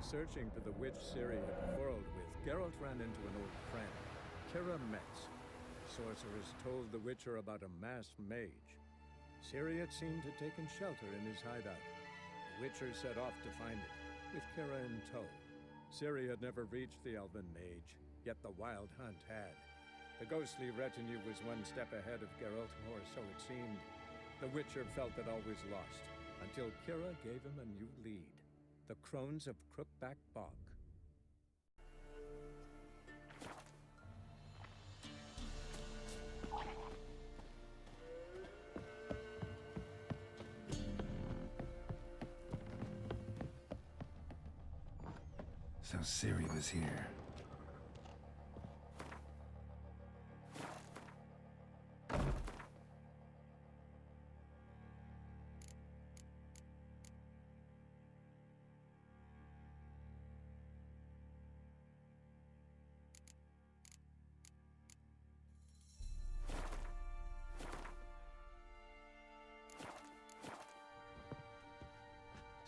searching for the witch Ciri had quarreled with, Geralt ran into an old friend, Keira Metz. Sorcerers told the Witcher about a masked mage. Ciri had seemed to taken shelter in his hideout. The Witcher set off to find it, with Keira in tow. Ciri had never reached the elven mage, yet the wild hunt had. The ghostly retinue was one step ahead of Geralt, or so it seemed. The Witcher felt that all was lost, until Keira gave him a new lead. The Crones of Crookback Bog. So Ciri was here.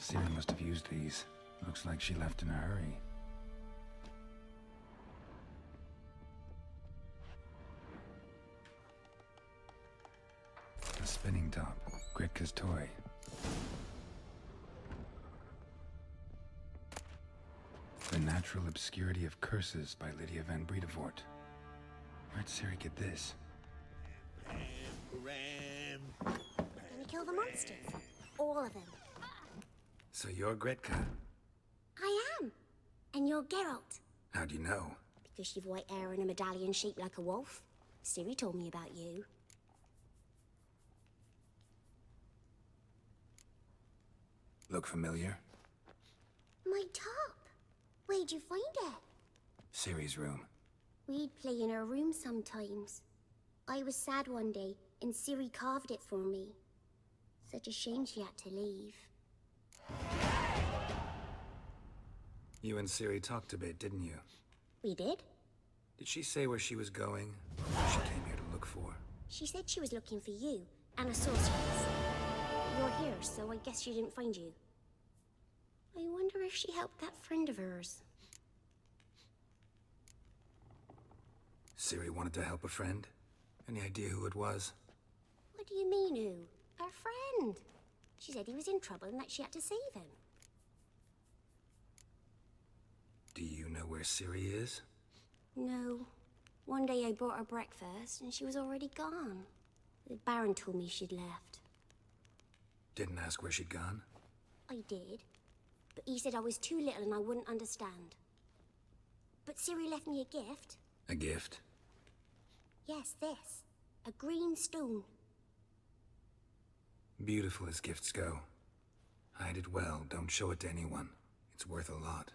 Ciri must have used these. Looks like she left in a hurry. A spinning top. Gretka's toy. The Natural Obscurity of Curses by Lydia van Bredevoort. Where'd Ciri get this? Gonna kill the monsters. All of them. So you're Gretka? I am. And you're Geralt. How do you know? Because you've white hair and a medallion shaped like a wolf. Ciri told me about you. Look familiar? My top. Where'd you find it? Ciri's room. We'd play in her room sometimes. I was sad one day, and Ciri carved it for me. Such a shame she had to leave. You and Ciri talked a bit, didn't you? We did? Did she say where she was going? Or what she came here to look for? She said she was looking for you, and a sorceress. You're here, so I guess she didn't find you. I wonder if she helped that friend of hers. Ciri wanted to help a friend? Any idea who it was? What do you mean, who? Our friend. She said he was in trouble and that she had to save him. Do you know where Ciri is? No. One day I brought her breakfast and she was already gone. The Baron told me she'd left. Didn't ask where she'd gone? I did. But he said I was too little and I wouldn't understand. But Ciri left me a gift. A gift? Yes, this. A green stone. Beautiful as gifts go. Hide it well, don't show it to anyone. It's worth a lot.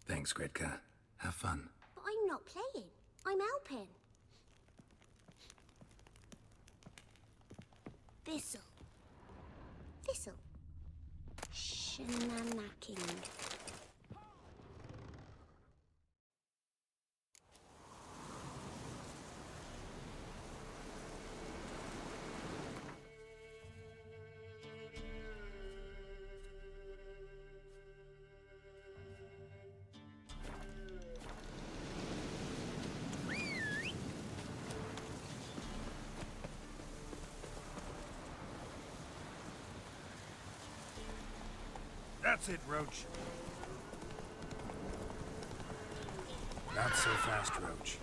Thanks, Gretka. Have fun. But I'm not playing. I'm helping. Thistle. Thistle. Shenanacking. That's it, Roach. Not so fast, Roach.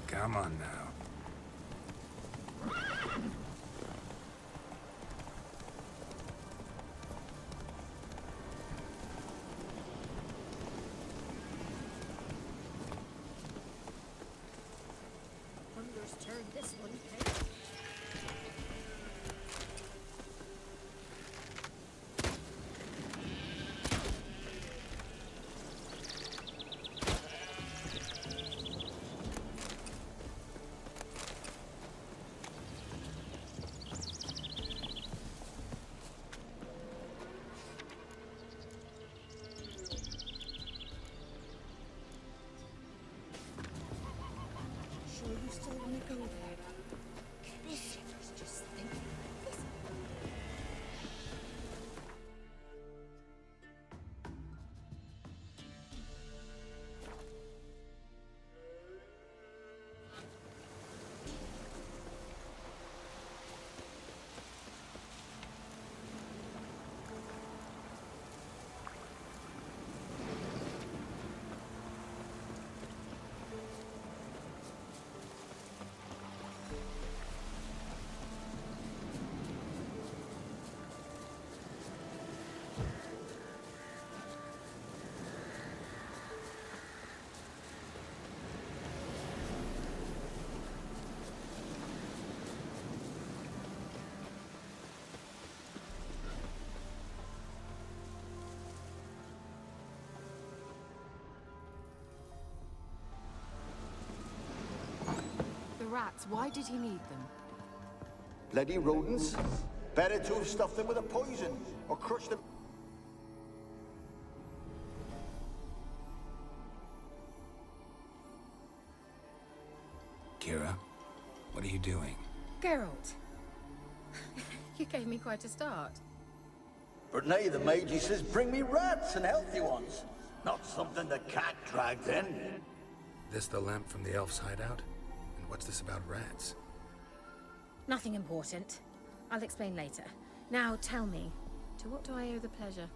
Come on now. Thunder's turned this one. still want to go there. This shiver's just thinking like this. The rats, why did he need them? Bloody rodents. Better to have stuffed them with a poison, or crushed them. Kira, what are you doing? Geralt. You gave me quite a start. But nay, the mage, he says, bring me rats and healthy ones. Not something the cat dragged in. This the lamp from the elf's hideout? And what's this about rats? Nothing important. I'll explain later. Now tell me, to what do I owe the pleasure?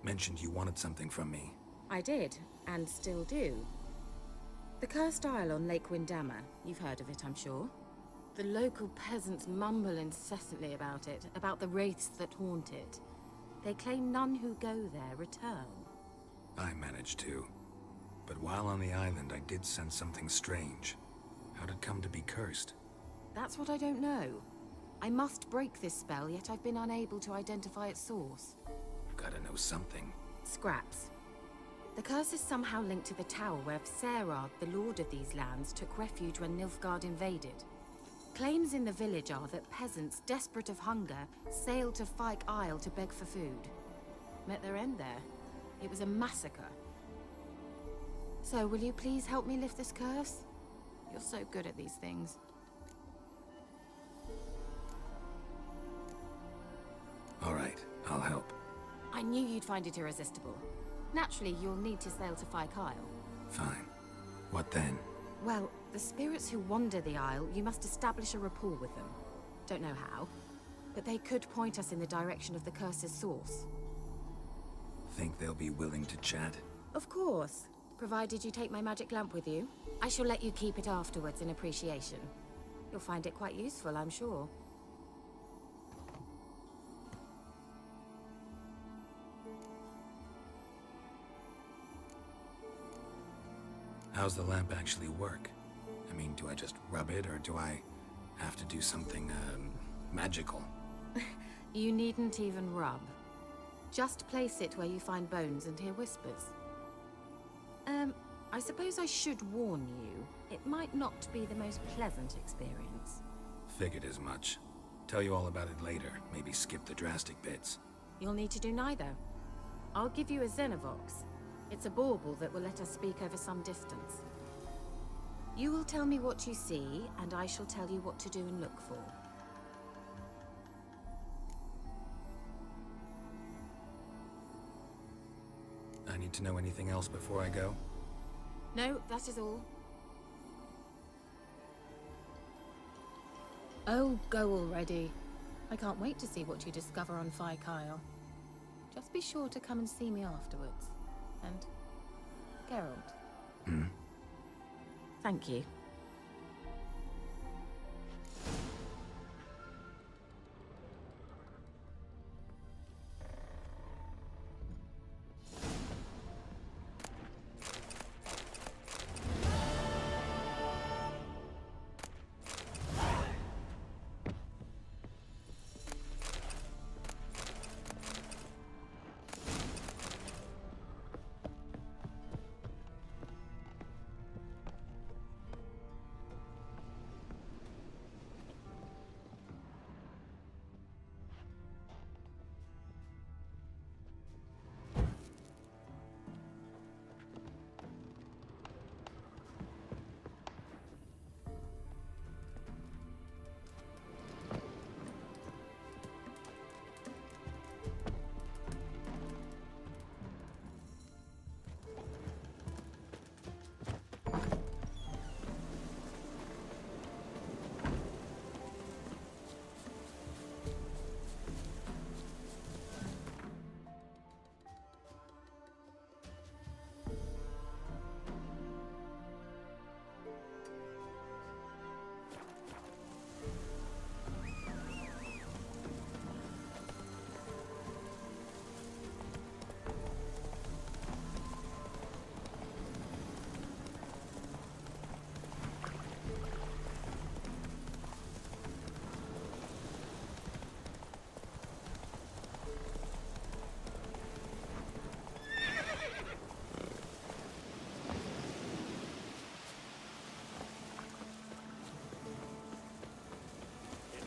Mentioned you wanted something from me. I did, and still do. The Cursed Isle on Lake Windammer. You've heard of it, I'm sure. The local peasants mumble incessantly about it, about the wraiths that haunt it. They claim none who go there return. I managed to. But while on the island, I did sense something strange. How'd it come to be cursed? That's what I don't know. I must break this spell, yet I've been unable to identify its source. Gotta know something. Scraps. The curse is somehow linked to the tower where Serad, the lord of these lands, took refuge when Nilfgaard invaded. Claims in the village are that peasants, desperate of hunger, sailed to Fyke Isle to beg for food. Met their end there. It was a massacre. So, will you please help me lift this curse? You're so good at these things. All right, I'll help. I knew you'd find it irresistible. Naturally, you'll need to sail to Fyke Isle. Fine. What then? Well, the spirits who wander the Isle, you must establish a rapport with them. Don't know how, but they could point us in the direction of the curse's source. Think they'll be willing to chat? Of course, provided you take my magic lamp with you. I shall let you keep it afterwards in appreciation. You'll find it quite useful, I'm sure. How's the lamp actually work? I mean, do I just rub it, or do I have to do something, magical? You needn't even rub. Just place it where you find bones and hear whispers. I suppose I should warn you, it might not be the most pleasant experience. Figured as much. Tell you all about it later, maybe skip the drastic bits. You'll need to do neither. I'll give you a Xenovox. It's a bauble that will let us speak over some distance. You will tell me what you see, and I shall tell you what to do and look for. I need to know anything else before I go? No, that is all. Oh, go already. I can't wait to see what you discover on Fyke Isle. Just be sure to come and see me afterwards. And Geralt. Thank you.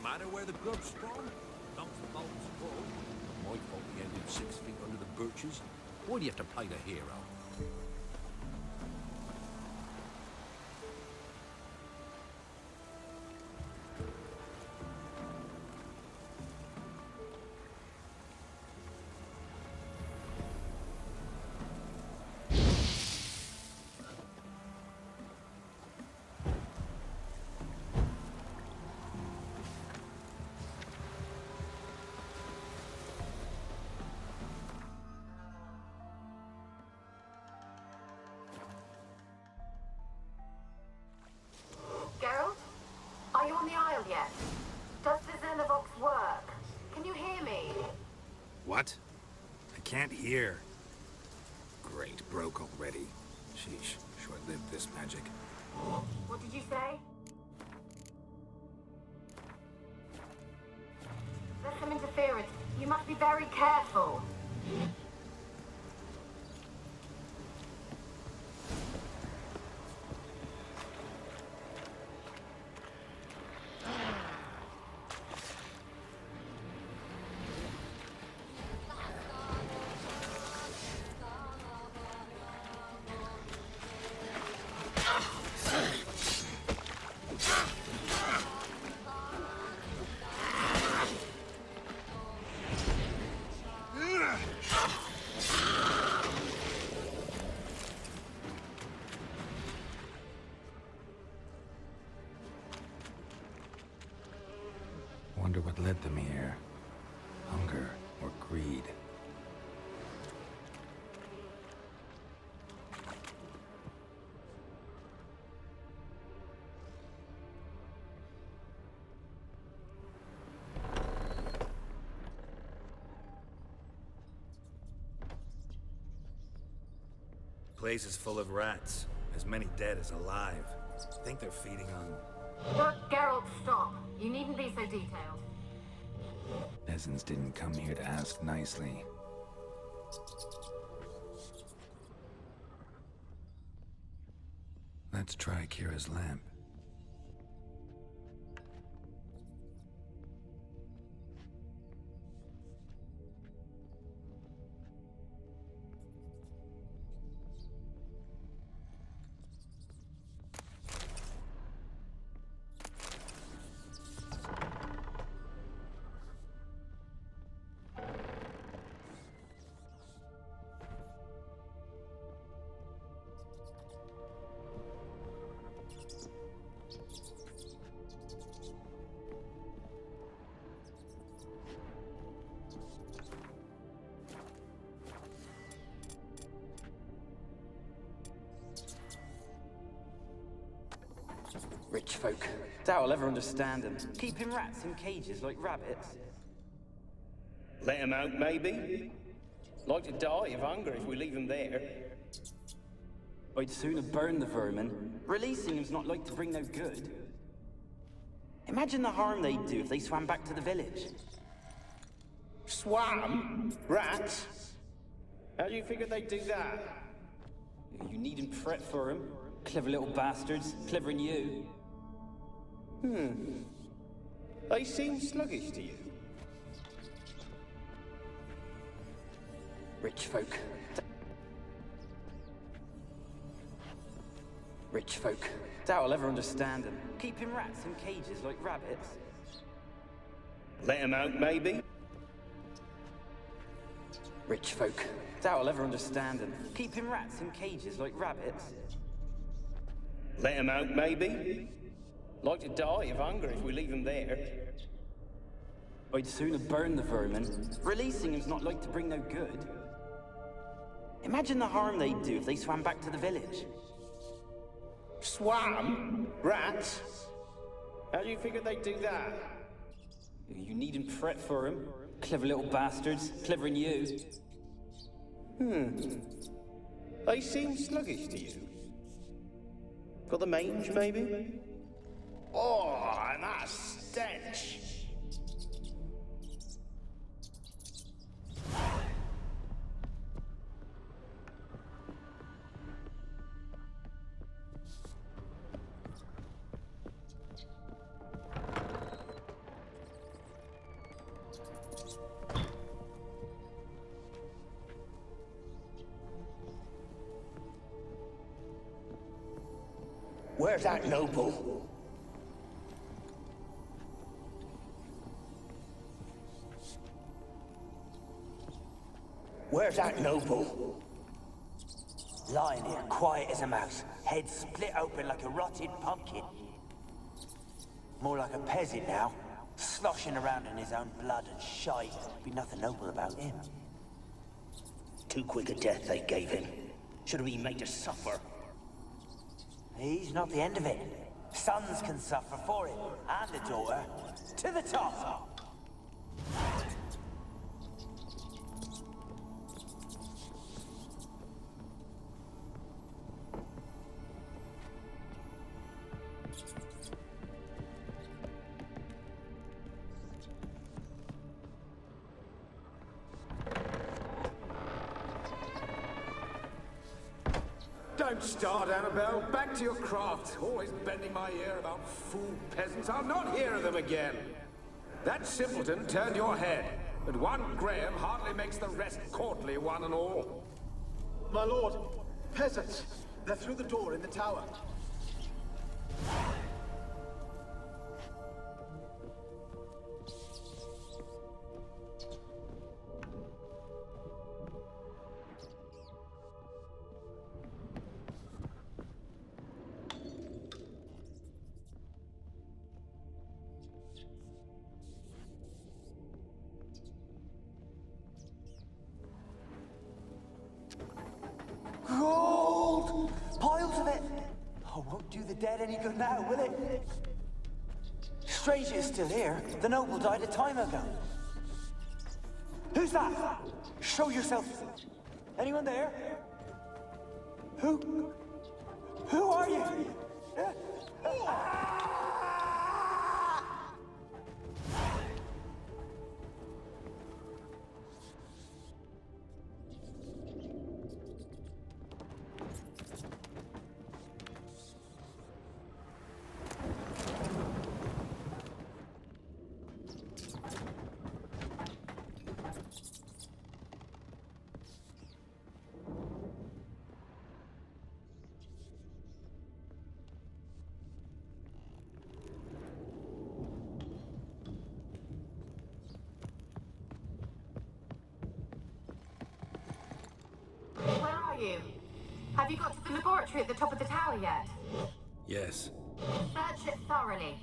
matter where the grub's from. Long as the boat's full. My fault we ended 6 feet under the birches. Why do you have to play the hero? Geralt? Are you on the Isle yet? Does the Xenovox work? Can you hear me? What? I can't hear. Great, broke already. Sheesh, short-lived this magic. What did you say? There's some interference. You must be very careful. Wonder what led them here. Hunger or greed? Place is full of rats. As many dead as alive. Think they're feeding on... Look, Geralt, stop. You needn't be so detailed. Peasants didn't come here to ask nicely. Let's try Kira's lamp. Rich folk. Doubt I'll ever understand them. Keeping rats in cages like rabbits. Let 'em out, maybe? Like to die of hunger if we leave them there. I'd sooner burn the vermin. Releasing them's not like to bring no good. Imagine the harm they'd do if they swam back to the village. Swam? Rats? How do you figure they'd do that? You needn't fret for them. Clever little bastards. Clever than you. They seem sluggish to you. Rich folk. Rich folk. Doubt I'll ever understand them. Keeping rats in cages like rabbits. Let 'em out, maybe? Rich folk. Doubt I'll ever understand them. Keeping rats in cages like rabbits. Let 'em out, maybe? Like to die of hunger if we leave them there. I'd sooner burn the vermin. Releasing them's not like to bring no good. Imagine the harm they'd do if they swam back to the village. Swam? Rats? How do you figure they'd do that? You needn't fret for them. Clever little bastards. Clever than you. They seem sluggish to you. Got the mange, maybe? Oh, and that stench! Where's that noble? Where's that noble? Lying here, quiet as a mouse, head split open like a rotted pumpkin. More like a peasant now, sloshing around in his own blood and shite. Be nothing noble about him. Too quick a death they gave him. Should have been made to suffer. He's not the end of it. Sons can suffer for it, and a daughter. To the top! Don't start, Annabelle. Back to your craft. Always bending my ear about fool peasants. I'll not hear of them again. That simpleton turned your head, but one Graham hardly makes the rest courtly, one and all. My lord, peasants. They're through the door in the tower. Gold! Piles of it! Oh, won't do the dead any good now, will it? Strange it's still here. The noble died a time ago. Who's that? Show yourself. Anyone there? Who are you? You? Have you got to the laboratory at the top of the tower yet? Yes. Search it thoroughly.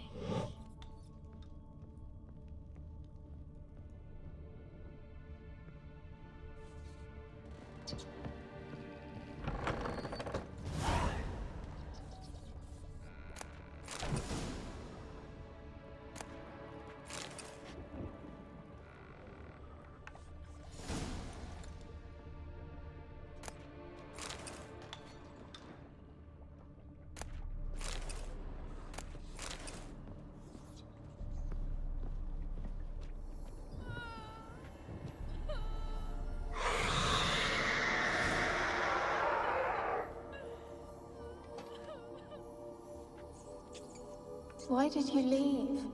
Why did you leave?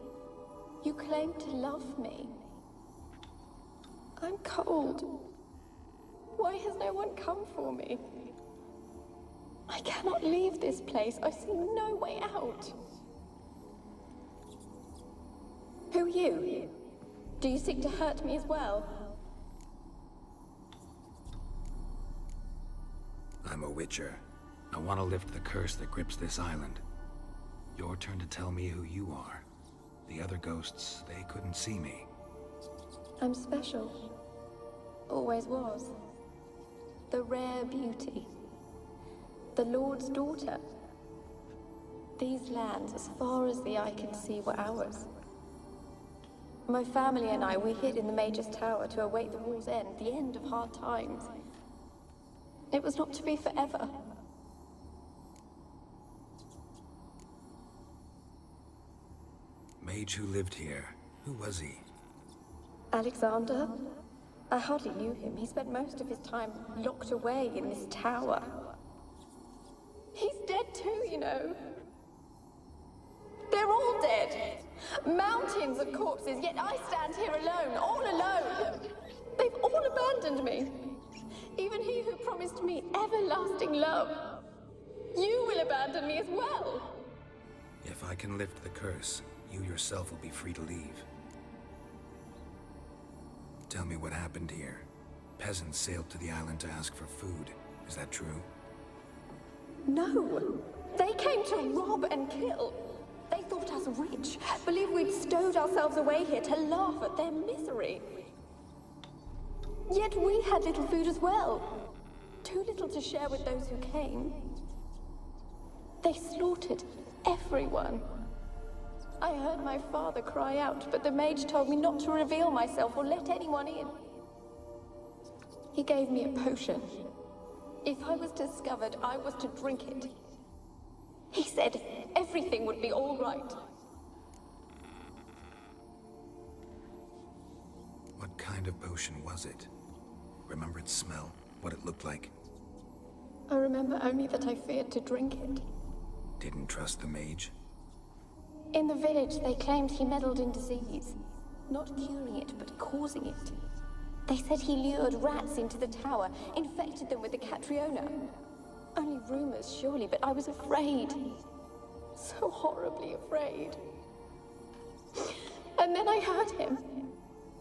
You claimed to love me. I'm cold. Why has no one come for me? I cannot leave this place. I see no way out. Who are you? Do you seek to hurt me as well? I'm a witcher. I want to lift the curse that grips this island. Your turn to tell me who you are. The other ghosts, they couldn't see me. I'm special. Always was. The rare beauty. The Lord's daughter. These lands, as far as the eye can see, were ours. My family and I, we hid in the Mage's Tower to await the war's end, the end of hard times. It was not to be forever. Mage who lived here. Who was he? Alexander? I hardly knew him. He spent most of his time locked away in this tower. He's dead too, you know. They're all dead. Mountains of corpses, yet I stand here alone, all alone. They've all abandoned me. Even he who promised me everlasting love. You will abandon me as well. If I can lift the curse, you yourself will be free to leave. Tell me what happened here. Peasants sailed to the island to ask for food. Is that true? No! They came to rob and kill. They thought us rich, believed we'd stowed ourselves away here to laugh at their misery. Yet we had little food as well. Too little to share with those who came. They slaughtered everyone. I heard my father cry out, but the mage told me not to reveal myself or let anyone in. He gave me a potion. If I was discovered, I was to drink it. He said everything would be all right. What kind of potion was it? Remember its smell? What it looked like? I remember only that I feared to drink it. Didn't trust the mage? In the village, they claimed he meddled in disease. Not curing it, but causing it. They said he lured rats into the tower, infected them with the Catriona. Only rumors, surely, but I was afraid. So horribly afraid. And then I heard him.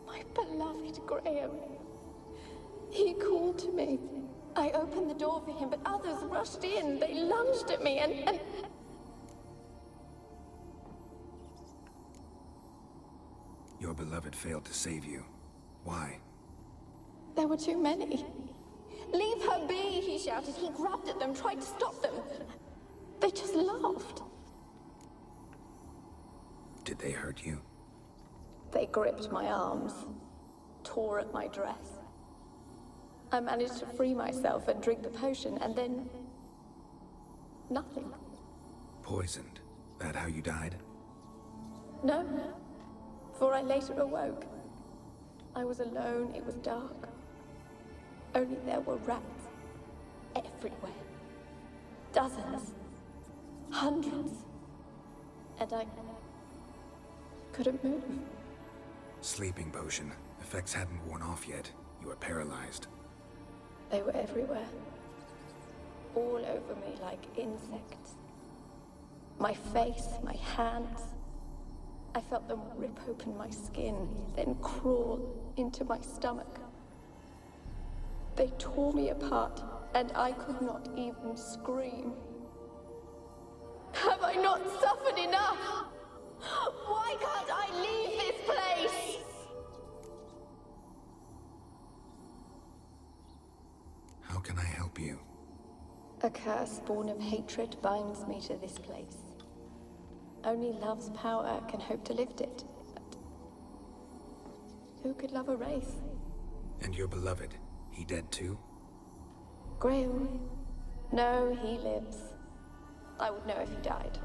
My beloved Graham. He called to me. I opened the door for him, but others rushed in. They lunged at me and... Your beloved failed to save you. Why? There were too many. Leave her be, he shouted. He grabbed at them, tried to stop them. They just laughed. Did they hurt you? They gripped my arms, tore at my dress. I managed to free myself and drink the potion, and then... nothing. Poisoned? That how you died? No, for I later awoke. I was alone, it was dark. Only there were rats. Everywhere. Dozens. Hundreds. And I... couldn't move. Sleeping potion. Effects hadn't worn off yet. You were paralyzed. They were everywhere. All over me like insects. My face, my hands. I felt them rip open my skin, then crawl into my stomach. They tore me apart, and I could not even scream. Have I not suffered enough? Why can't I leave this place? How can I help you? A curse born of hatred binds me to this place. Only love's power can hope to lift it. But who could love a wraith? And your beloved, he dead too? Graham? No, he lives. I would know if he died.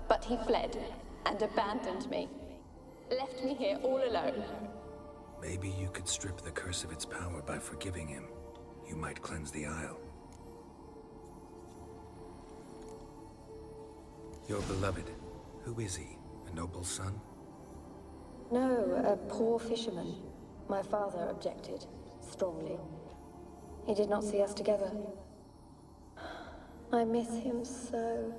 But he fled and abandoned me. Left me here all alone. Maybe you could strip the curse of its power by forgiving him. You might cleanse the Isle. Your beloved, who is he? A noble son? No, a poor fisherman. My father objected, strongly. He did not see us together. I miss him so.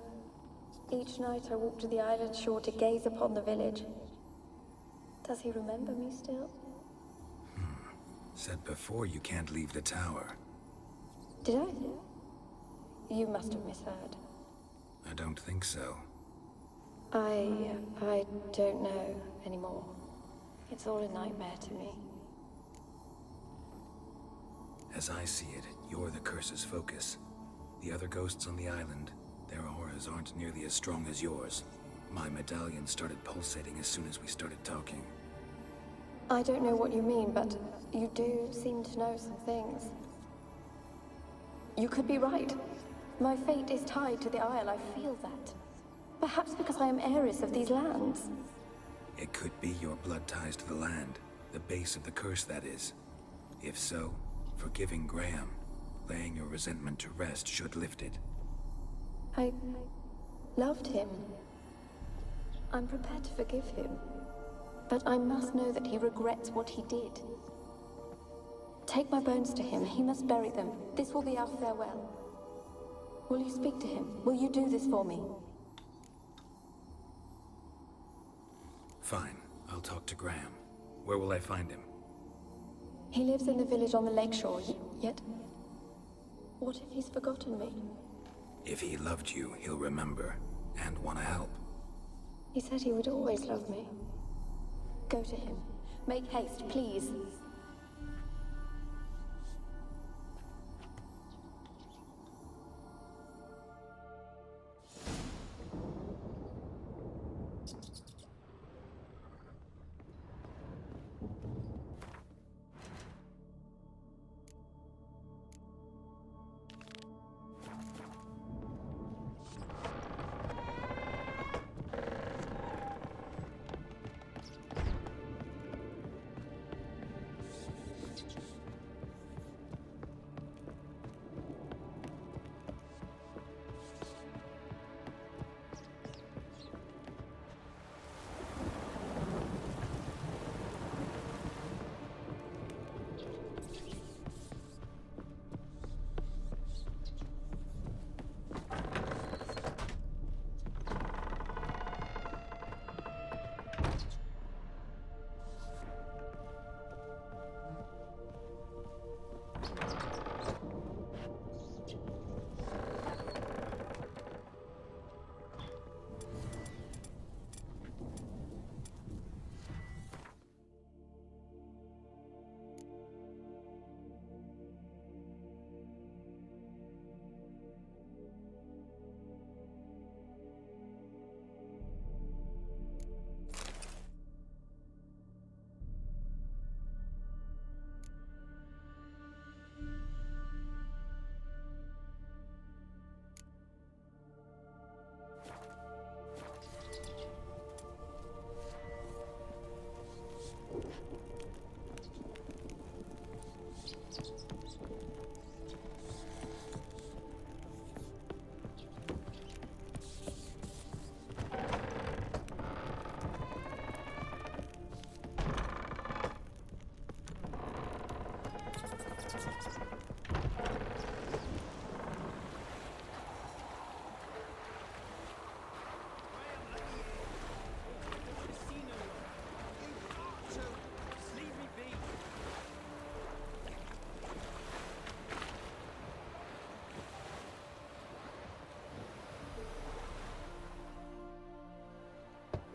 Each night I walk to the island shore to gaze upon the village. Does he remember me still? Said before you can't leave the tower. Did I? You must have misheard. I don't think so. I don't know anymore. It's all a nightmare to me. As I see it, you're the curse's focus. The other ghosts on the island, their auras aren't nearly as strong as yours. My medallion started pulsating as soon as we started talking. I don't know what you mean, but you do seem to know some things. You could be right. My fate is tied to the Isle, I feel that. Perhaps because I am heiress of these lands. It could be your blood ties to the land, the base of the curse, that is. If so, forgiving Graham, laying your resentment to rest should lift it. I loved him. I'm prepared to forgive him. But I must know that he regrets what he did. Take my bones to him. He must bury them. This will be our farewell. Will you speak to him? Will you do this for me? Fine. I'll talk to Graham. Where will I find him? He lives in the village on the lakeshore, yet... What if he's forgotten me? If he loved you, he'll remember, and want to help. He said he would always love me. Go to him. Make haste, please.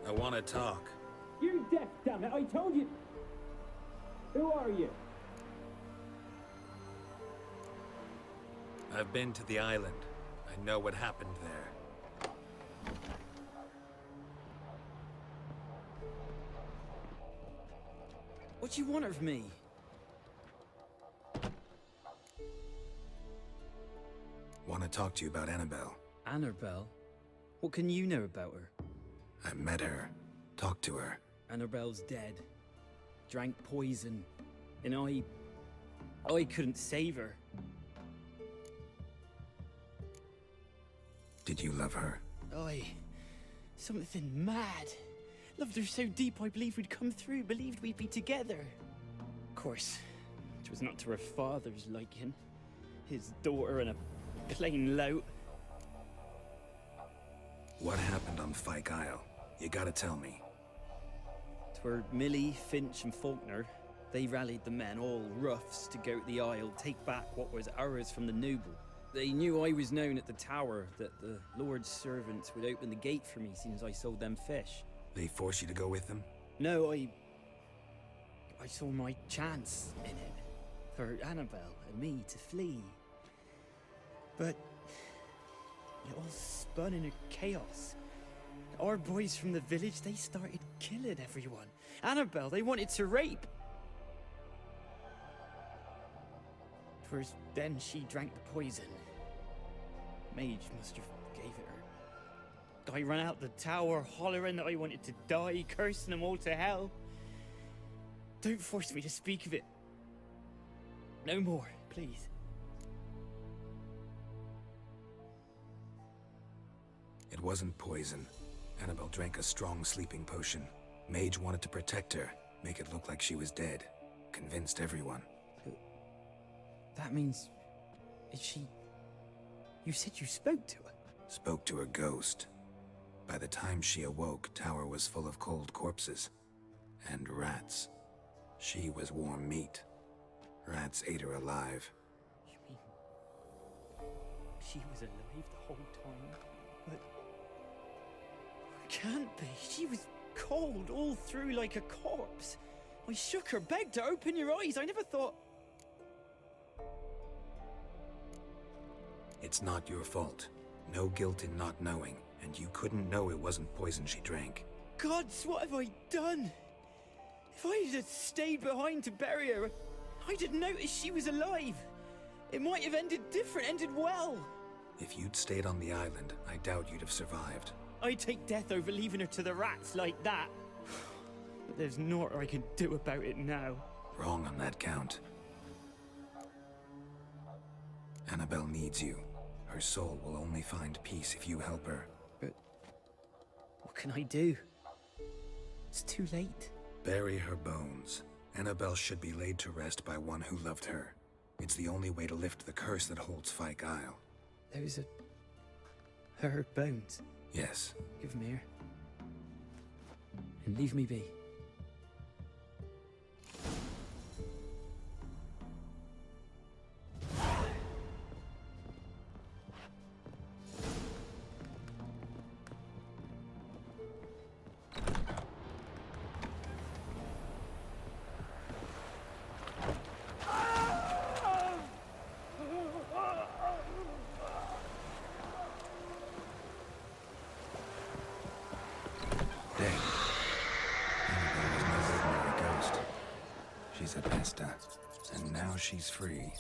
I want to talk. You're deaf, damn it! I told you! Who are you? I've been to the island. I know what happened there. What do you want of me? Want to talk to you about Annabelle. Annabelle? What can you know about her? I met her. Talked to her. Annabelle's dead. Drank poison. And I couldn't save her. Did you love her? Something mad. Loved her so deep I believed we'd come through, believed we'd be together. Of course, it was not to her father's liking. His daughter and a plain lout. What happened on Fyke Isle? You gotta tell me. 'Twere Millie, Finch and Faulkner. They rallied the men, all roughs, to go to the Isle, take back what was ours from the noble. They knew I was known at the tower, that the Lord's servants would open the gate for me since I sold them fish. They forced you to go with them? No, I saw my chance in it. For Annabelle and me to flee. But it all spun in a chaos. Our boys from the village, they started killing everyone. Annabelle, they wanted to rape. 'Twas then she drank the poison. Mage must have gave it her. I ran out the tower hollering that I wanted to die, cursing them all to hell. Don't force me to speak of it. No more, please. It wasn't poison. Annabelle drank a strong sleeping potion. Mage wanted to protect her, make it look like she was dead. Convinced everyone. That means... is she... You said you spoke to her? Spoke to her ghost. By the time she awoke, Tower was full of cold corpses. And rats. She was warm meat. Rats ate her alive. You mean she was alive the whole time? But it can't be. She was cold all through like a corpse. I shook her, begged her, open your eyes. I never thought... It's not your fault. No guilt in not knowing, and you couldn't know it wasn't poison she drank. Gods, what have I done? If I had stayed behind to bury her, I'd have noticed she was alive. It might have ended different, ended well. If you'd stayed on the island, I doubt you'd have survived. I'd take death over leaving her to the rats like that. But there's naught I can do about it now. Wrong on that count. Annabelle needs you. Her soul will only find peace if you help her. But what can I do? It's too late. Bury her bones. Annabelle should be laid to rest by one who loved her. It's the only way to lift the curse that holds Fyke Isle. Those are... her bones? Yes. Give them here. And leave me be. And now she's free.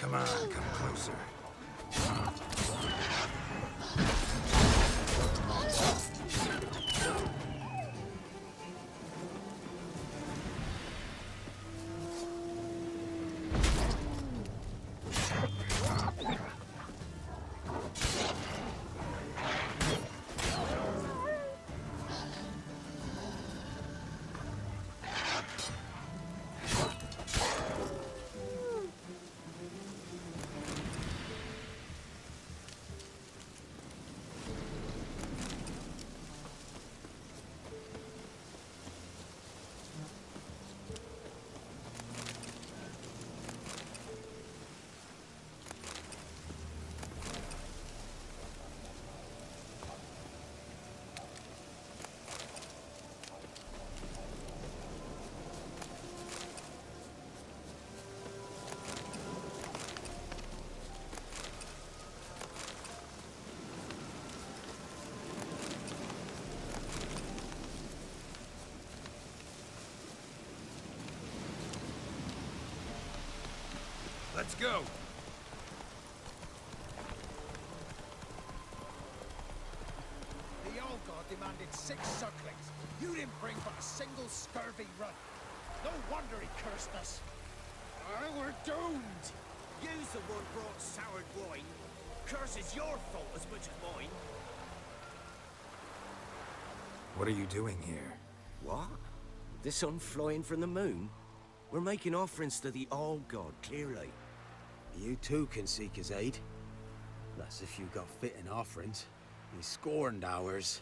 Come on, come closer. let's go. The old god demanded 6 sucklings. You didn't bring but a single scurvy run. No wonder he cursed us. We're doomed. You's the one brought soured wine. Curse is your fault as much as mine. What are you doing here? What? The sun flying from the moon? We're making offerings to the All-God, clearly. You too can seek his aid. That's if you got fitting offerings. He scorned ours,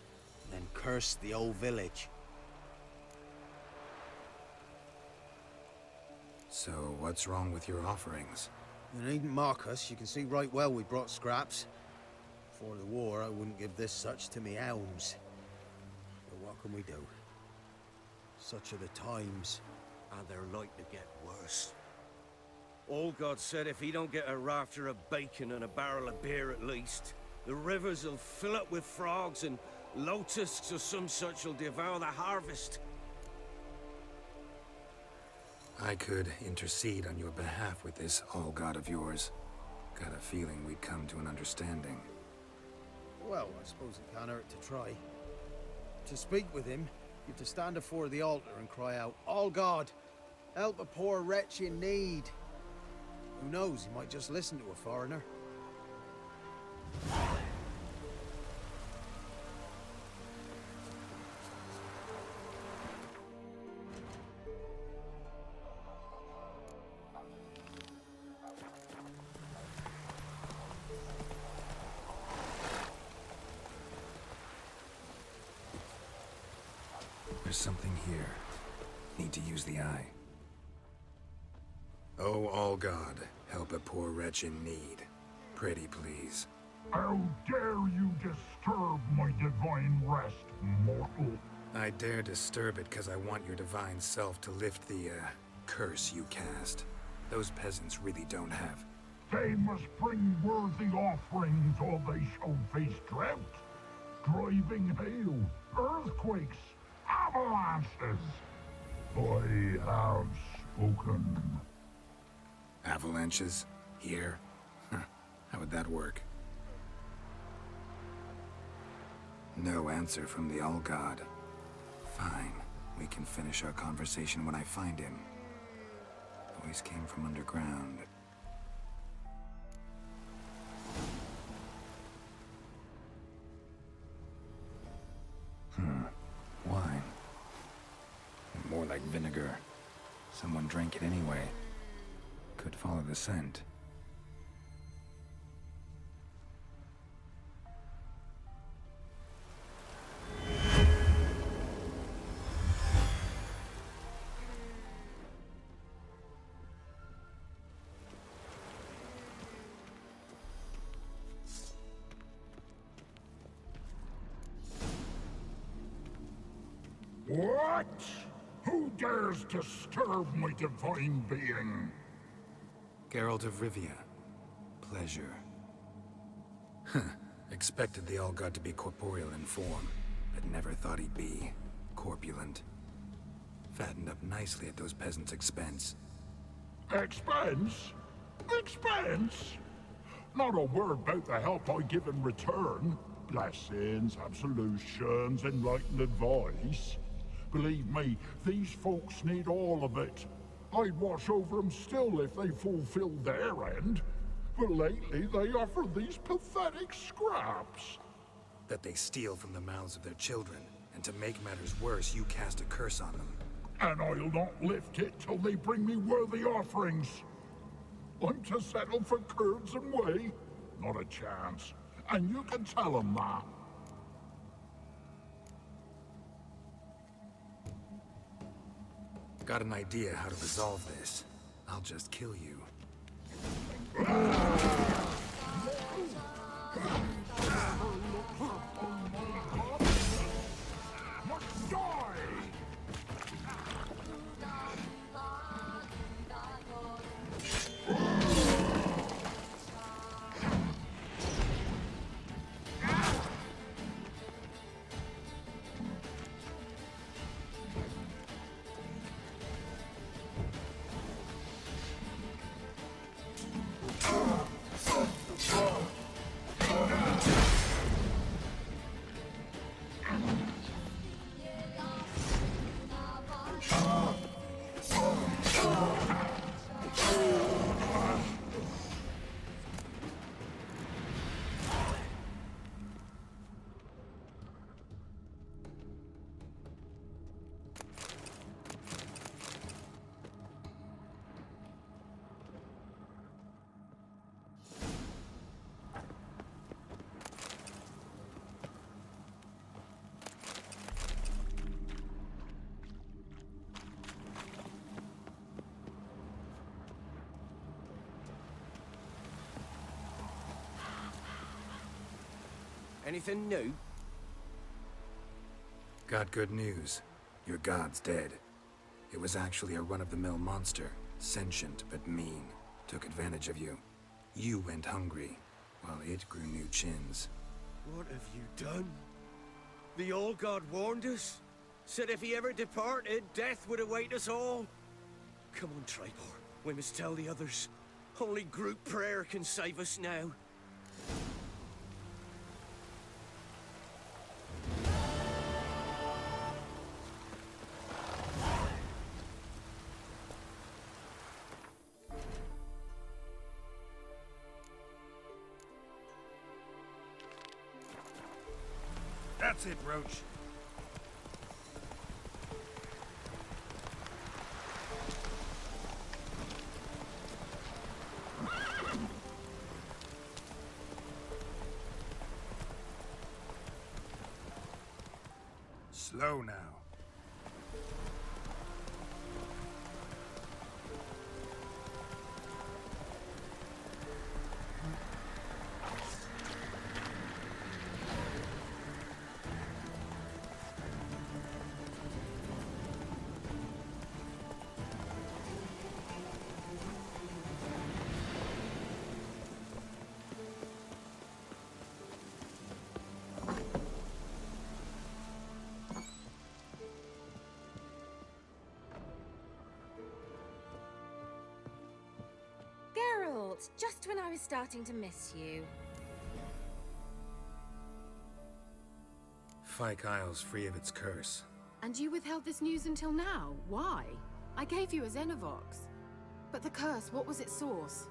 then cursed the old village. So, what's wrong with your offerings? You needn't mock us. You can see right well we brought scraps. Before the war, I wouldn't give this such to me elms. But what can we do? Such are the times. And they're like to get worse. All-God said if he don't get a rafter of bacon and a barrel of beer at least, the rivers will fill up with frogs and locusts or some such will devour the harvest. I could intercede on your behalf with this all-god of yours. Got a feeling we'd come to an understanding. Well, I suppose it can't hurt to try. To speak with him, you have to stand before the altar and cry out, "All God, help a poor wretch in need." Who knows, he might just listen to a foreigner. There's something here. Need to use the eye. Oh, all God, help a poor wretch in need. Pretty please. How dare you disturb my divine rest, mortal? I dare disturb it because I want your divine self to lift the, curse you cast. Those peasants really don't have. They must bring worthy offerings or they shall face drought, driving hail, earthquakes, avalanches. I have spoken. Avalanches? Here? How would that work? No answer from the All-God. Fine. We can finish our conversation when I find him. Voice came from underground. Wine. More like vinegar. Someone drank it anyway. Could follow the scent. What? Who dares disturb my divine being? Geralt of Rivia. Pleasure. Expected the All-God to be corporeal in form, but never thought he'd be corpulent. Fattened up nicely at those peasants' expense. Expense? Expense? Not a word about the help I give in return. Blessings, absolutions, enlightened advice. Believe me, these folks need all of it. I'd watch over them still if they fulfilled their end. But lately they offer these pathetic scraps. That they steal from the mouths of their children, and to make matters worse, you cast a curse on them. And I'll not lift it till they bring me worthy offerings. I'm to settle for curds and whey? Not a chance. And you can tell them that. Got an idea how to resolve this. I'll just kill you. Must die! Anything new? Got good news. Your god's dead. It was actually a run-of-the-mill monster. Sentient, but mean. Took advantage of you. You went hungry, while it grew new chins. What have you done? The Old God warned us? Said if he ever departed, death would await us all? Come on, Tribor. We must tell the others. Only group prayer can save us now. That's it, Roach. Slow now. Geralt, just when I was starting to miss you. Fyke Isle's free of its curse. And you withheld this news until now? Why? I gave you a Xenovox. But the curse, what was its source?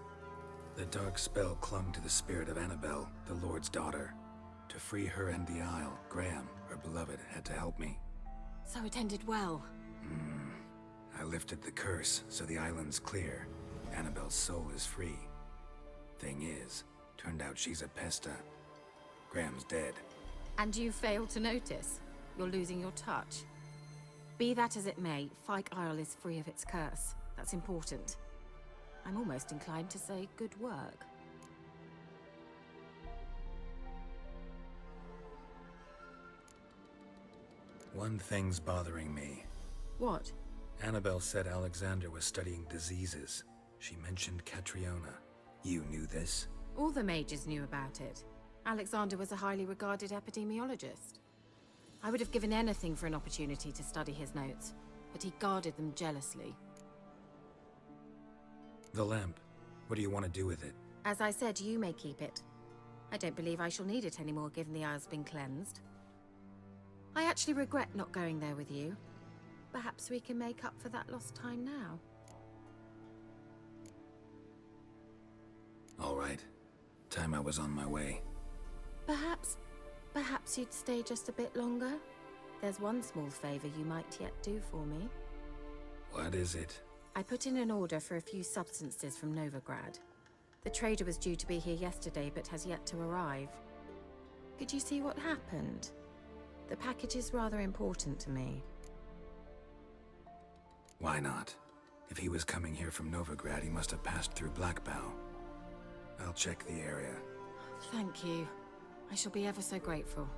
The dark spell clung to the spirit of Annabelle, the Lord's daughter. To free her and the Isle, Graham, her beloved, had to help me. So it ended well. I lifted the curse, so the island's clear. Annabelle's soul is free. Thing is, turned out she's a Pesta. Graham's dead. And you failed to notice? You're losing your touch. Be that as it may, Fyke Isle is free of its curse. That's important. I'm almost inclined to say good work. One thing's bothering me. What? Annabelle said Alexander was studying diseases. She mentioned Catriona. You knew this? All the mages knew about it. Alexander was a highly regarded epidemiologist. I would have given anything for an opportunity to study his notes, but he guarded them jealously. The lamp. What do you want to do with it? As I said, you may keep it. I don't believe I shall need it anymore, given the Isle's been cleansed. I actually regret not going there with you. Perhaps we can make up for that lost time now. All right. Time I was on my way. Perhaps you'd stay just a bit longer? There's one small favor you might yet do for me. What is it? I put in an order for a few substances from Novigrad. The trader was due to be here yesterday, but has yet to arrive. Could you see what happened? The package is rather important to me. Why not? If he was coming here from Novigrad, he must have passed through Blackbough. I'll check the area. Thank you. I shall be ever so grateful.